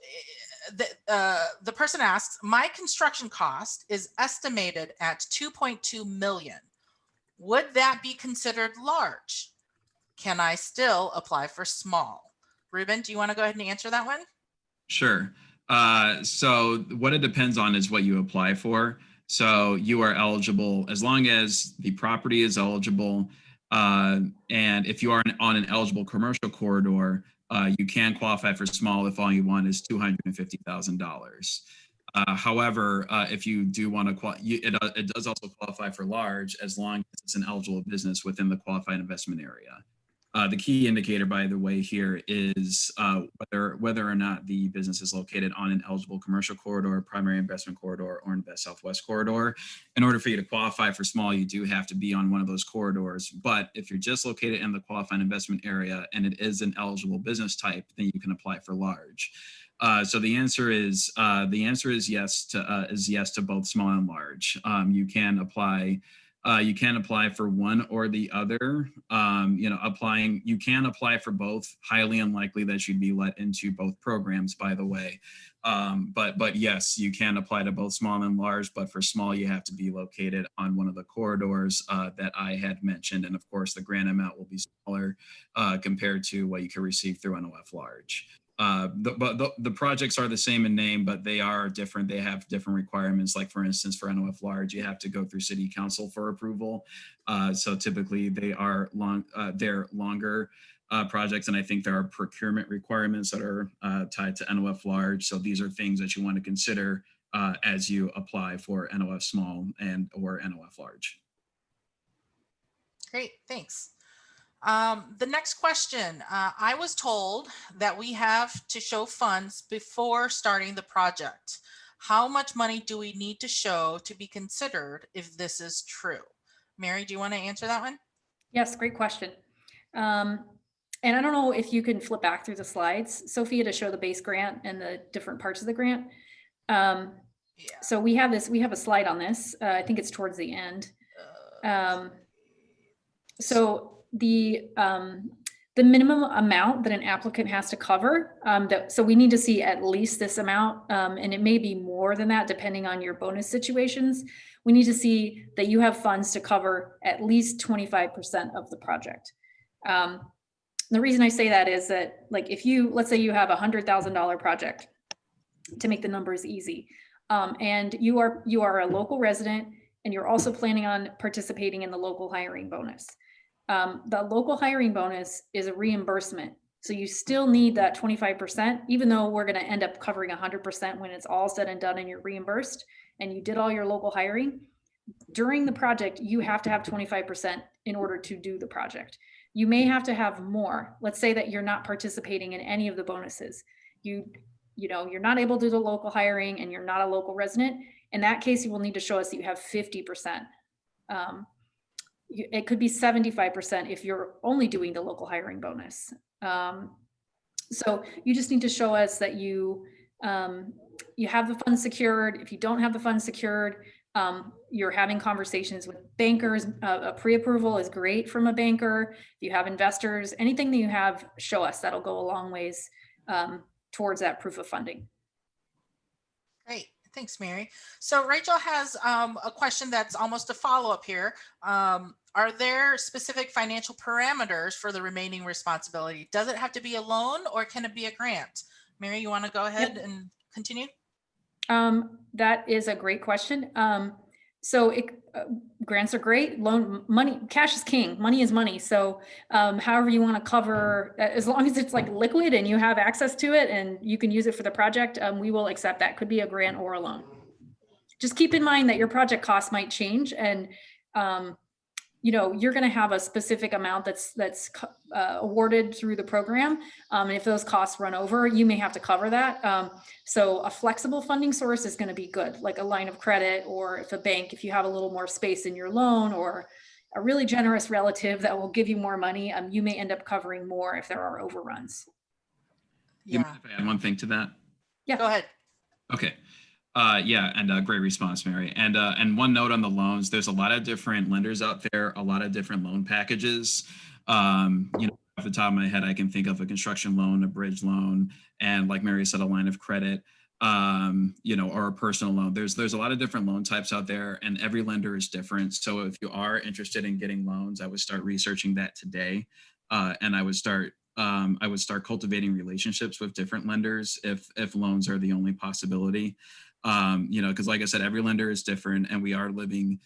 person asks, my construction cost is estimated at 2.2 million. Would that be considered large? Can I still apply for small? Ruben, do you want to go ahead and answer that one? Sure. So what it depends on is what you apply for. So you are eligible as long as the property is eligible. And if you are on an eligible commercial corridor, you can qualify for small if all you want is $250,000. However, if you do want to, it does also qualify for large as long as it's an eligible business within the qualified investment area. The key indicator, by the way, here is whether or not the business is located on an eligible commercial corridor, primary investment corridor, or Invest Southwest corridor. In order for you to qualify for small, you do have to be on one of those corridors. But if you're just located in the qualified investment area and it is an eligible business type, then you can apply for large. So the answer is yes to both small and large. You can apply. You can apply for one or the other. You can apply for both. Highly unlikely that you'd be let into both programs, by the way. But yes, you can apply to both small and large. But for small, you have to be located on one of the corridors that I had mentioned, and of course, the grant amount will be smaller compared to what you can receive through NOF large. The projects are the same in name, but they are different. They have different requirements. Like for instance, for NOF large, you have to go through city council for approval. So typically they are they're longer projects. And I think there are procurement requirements that are tied to NOF large. So these are things that you want to consider as you apply for NOF small or NOF large. Great, thanks. The next question, I was told that we have to show funds before starting the project. How much money do we need to show to be considered if this is true? Mary, do you want to answer that one? Yes, great question. And I don't know if you can flip back through the slides, Sophia, to show the base grant and the different parts of the grant. Yeah. So we have a slide on this. I think it's towards the end. So the minimum amount that an applicant has to cover, so we need to see at least this amount, and it may be more than that depending on your bonus situations. We need to see that you have funds to cover at least 25% of the project. The reason I say that is that, like, if let's say you have a $100,000 project, to make the numbers easy, and you are a local resident and you're also planning on participating in the local hiring bonus. The local hiring bonus is a reimbursement. So you still need that 25%, even though we're going to end up covering 100% when it's all said and done and you're reimbursed and you did all your local hiring. During the project, you have to have 25% in order to do the project. You may have to have more. Let's say that you're not participating in any of the bonuses. You're not able to do the local hiring and you're not a local resident. In that case, you will need to show us that you have 50%. It could be 75% if you're only doing the local hiring bonus. So you just need to show us that you have the funds secured. If you don't have the funds secured, you're having conversations with bankers. A pre-approval is great from a banker. If you have investors, anything that you have, show us. That'll go a long ways towards that proof of funding. Great. Thanks, Mary. So Rachel has a question that's almost a follow-up here. Are there specific financial parameters for the remaining responsibility? Does it have to be a loan or can it be a grant? Mary, you want to go ahead and continue? That is a great question. So grants are great. Money, cash is king. Money is money. So however you want to cover, as long as it's like liquid and you have access to it and you can use it for the project, we will accept that. Could be a grant or a loan. Just keep in mind that your project costs might change, and you're going to have a specific amount that's awarded through the program. And if those costs run over, you may have to cover that. So a flexible funding source is going to be good, like a line of credit, or if you have a little more space in your loan, or a really generous relative that will give you more money, you may end up covering more if there are overruns. Yeah. If I add one thing to that? Yeah. Go ahead. Okay. Yeah, and great response, Mary. And one note on the loans: there's a lot of different lenders out there, a lot of different loan packages. Off the top of my head, I can think of a construction loan, a bridge loan, and like Mary said, a line of credit, or a personal loan. There's a lot of different loan types out there, and every lender is different. So if you are interested in getting loans, I would start researching that today, and I would start cultivating relationships with different lenders if loans are the only possibility. Because like I said, every lender is different, and we are living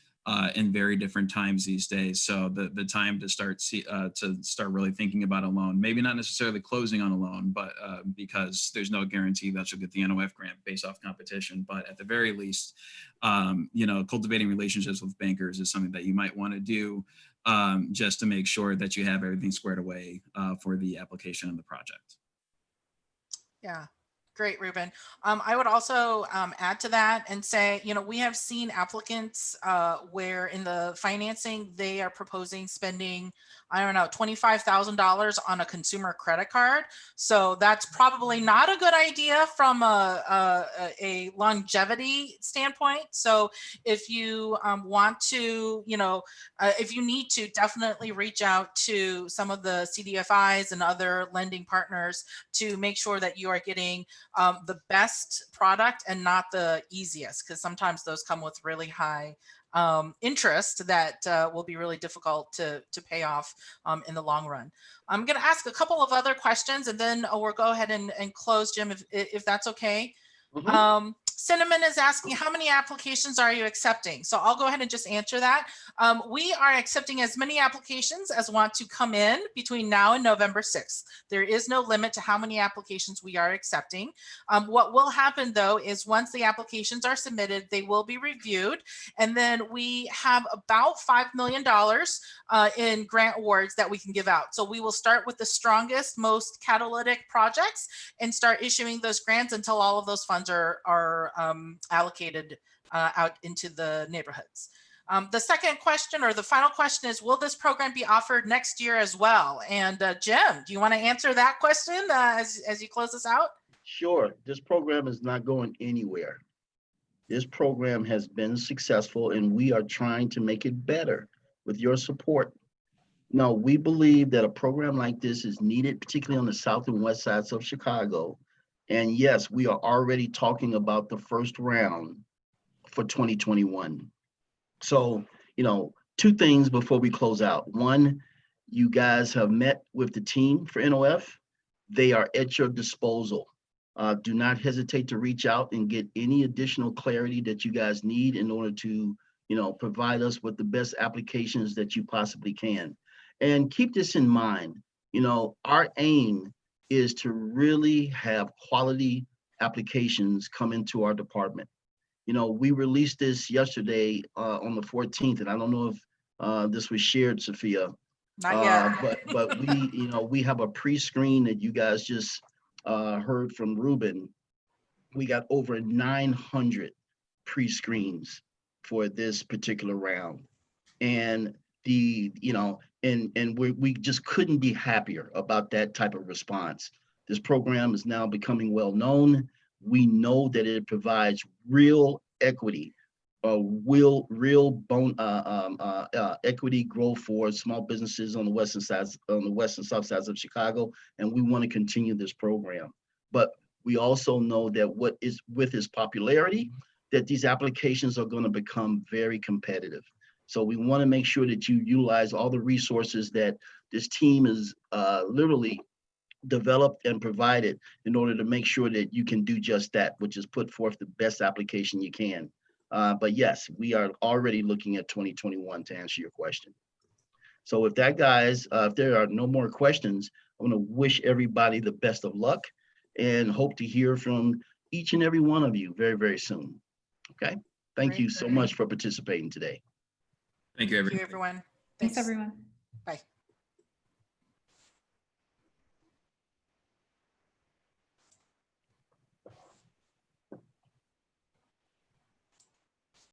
in very different times these days. So the time to start really thinking about a loan, maybe not necessarily closing on a loan, but because there's no guarantee that you'll get the NOF grant based off competition. But at the very least, cultivating relationships with bankers is something that you might want to do just to make sure that you have everything squared away for the application of the project. Yeah. Great, Ruben. I would also add to that and say, we have seen applicants where in the financing, they are proposing spending, I don't know, $25,000 on a consumer credit card. So that's probably not a good idea from a longevity standpoint. So if you want to, if you need to, definitely reach out to some of the CDFIs and other lending partners to make sure that you are getting the best product and not the easiest, because sometimes those come with really high interest that will be really difficult to pay off in the long run. I'm going to ask a couple of other questions and then we'll go ahead and close, Jim, if that's okay. Cinnamon is asking, how many applications are you accepting? So I'll go ahead and just answer that. We are accepting as many applications as want to come in between now and November 6th. There is no limit to how many applications we are accepting. What will happen though is once the applications are submitted, they will be reviewed. And then we have about $5 million in grant awards that we can give out. So we will start with the strongest, most catalytic projects and start issuing those grants until all of those funds are allocated out into the neighborhoods. The second question, or the final question, is will this program be offered next year as well? And Jim, do you want to answer that question as you close this out? Sure. This program is not going anywhere. This program has been successful and we are trying to make it better with your support. No, we believe that a program like this is needed, particularly on the south and west sides of Chicago. And yes, we are already talking about the first round for 2021. So, two things before we close out. One, you guys have met with the team for NOF. They are at your disposal. Do not hesitate to reach out and get any additional clarity that you guys need in order to, provide us with the best applications that you possibly can. And keep this in mind, our aim is to really have quality applications come into our department. We released this yesterday on the 14th, and I don't know if this was shared, Sophia. Not yet. But we have a pre-screen that you guys just heard from Ruben. We got over 900 pre-screens for this particular round, and we just couldn't be happier about that type of response. This program is now becoming well known. We know that it provides real equity, equity growth for small businesses on the west and south sides of Chicago, and we want to continue this program. But we also know that with its popularity, that these applications are going to become very competitive. So we want to make sure that you utilize all the resources that this team is literally developed and provided in order to make sure that you can do just that, which is put forth the best application you can. But yes, we are already looking at 2021 to answer your question. So with that, guys, if there are no more questions, I want to wish everybody the best of luck and hope to hear from each and every one of you very, very soon. Okay. Thank you so much for participating today. Thank you, Thank you, everyone. Thanks, everyone.